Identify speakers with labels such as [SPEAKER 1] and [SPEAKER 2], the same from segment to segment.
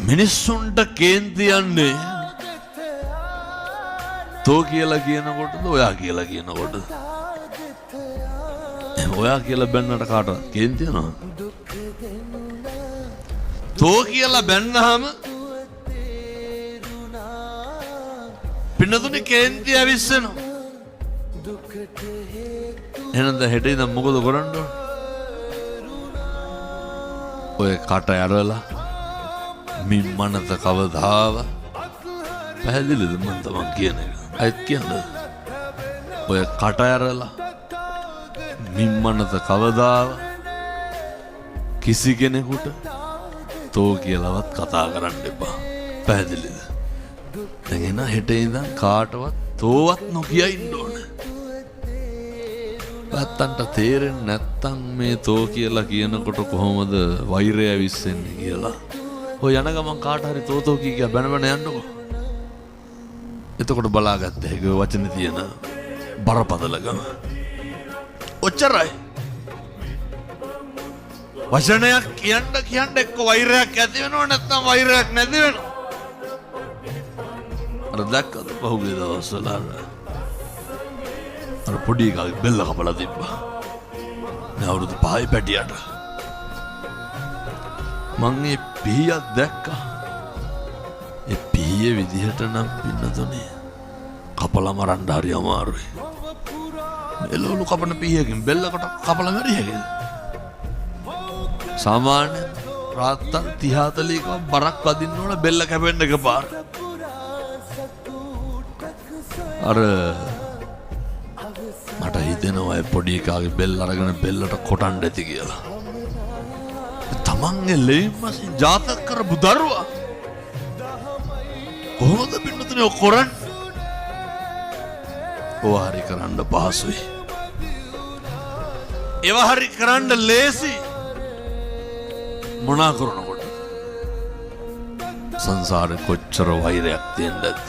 [SPEAKER 1] මිනිස්සුන්ට කේන්ති යන්නේ තෝ කියලා කියනකොටද ඔයා කියලා කියනකොටද? ඔයා කියලා බැන්නට කාටවත් කේන්ති යනවා. තෝ කියලා බැන්නාම පින්නතුනේ කේන්ති ඇවිස්සෙනවා. එහෙනම් දැන් හෙට ඉඳන් මොකද කරන්න ඕන? ඔය කට ඇරලා මිම්මනත කවදාව පැහැදිලිද මන් තමන් කියන එක? අයත් කියන්නේ ඔය කට ඇරලා මිම්මනත කවදාව කිසි කෙනෙකුට තෝ කියලාවත් කතා කරන්න එපා. පැහැදිලිද? දැන් එන හෙට ඉඳන් කාටවත් තෝවත් නොකිය ඉන්න ඕන. නැත්තන්ට තේරෙන්නේ නැත්තම් මේ තෝ කියලා කියනකොට කොහොමද වෛරය විශ්සෙන්නේ කියලා. ඔය යන ගමන් කාට හරි තෝ කිය බැන බැන යන්නකෝ. එතකොට බලාගත්ත හැකි ඔය වචනේ තියෙන බරපතලකම. ඔච්චරයි. වචනයක් කියන්න එක්ක වෛරයක් ඇති වෙනව නැත්නම් වෛරයක් නැති වෙනව. අර දැක්කද පහුගිය දවස්වල අර පොඩි එකගේ බෙල්ල කපලා තිබ්බා. මේ අවුරුදු 5 පැටියට. මං මේ පිහියක් දැක්කා. ඒ පිහිය විදිහට නම් පින්නතුනේ කපලා මරන්න හරි අමාරුයි. එළවලු කපන පිහියකින් බෙල්ලකට කපලා මැරියකද? සාමාන්‍ය රාත්තන් 30-40ක බරක් වදින්න ඕන බෙල්ල කැපෙන්න එකපාර. අර මට හිතෙනවා ඒ පොඩි එකාගේ බෙල්ල අරගෙන බෙල්ලට කොටන්න ඇති කියලා. තමන්ගේ ලෙයිමසින් ජාතක කරපු දරුවා කොහොමද පින්නතුනේ ඔය කරන්නේ? ඔය හරි කරන්න පහසුයි. ඒව හරි කරන්න ලේසි. මොනා කරනකොට සංසාරේ කොච්චර වෛරයක් තියෙන්නද?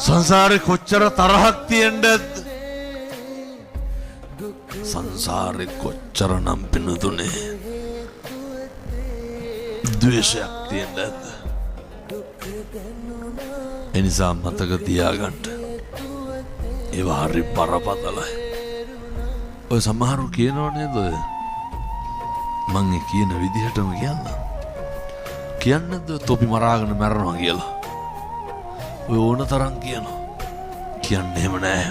[SPEAKER 1] සංසාරේ කොච්චර තරහක් තියෙන්නද? සංසාරේ කොච්චර නම් පිනුතුනේ ද්වේෂයක් තියෙන්නද? එනිසා මතක තියාගන්න. ඒවා හරි බරපතලයි. ඔය සමහරු කියනව නේද? මං කියන විදිහටම කියන්නද තොපි මරාගෙන මැරනවා කියලා. ඔය ඕන තරම් කියනවා. කියන්නේ එහෙම නෑ.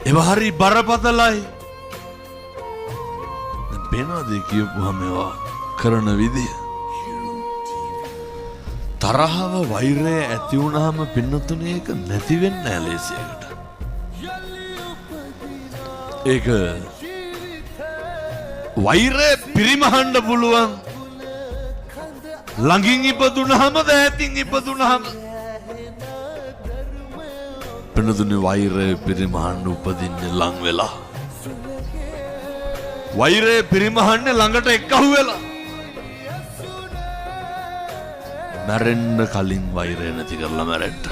[SPEAKER 1] ඒවා හරි බරපතලයි. බේනවාද කියපුවාම ඒවා කරන විදිය. තරහව වෛරය ඇති වුණාම පින්නතුනේ ඒක නැති වෙන්නේ නෑ ලේසියකට. ඒක වෛරය පිරිමහන්න පුළුවන් ළඟින් ඉපදුනහම දෑතින් ඉපදුනහම. පින්නතුනේ වෛරය පිරිමහන්න උපදින්නේ ලං වෙලා. වෛරය පිරිමහන්නේ ළඟට එක්කහුව වෙලා. මැරෙන්න කලින් වෛරය නැති කරලා මැරෙන්න.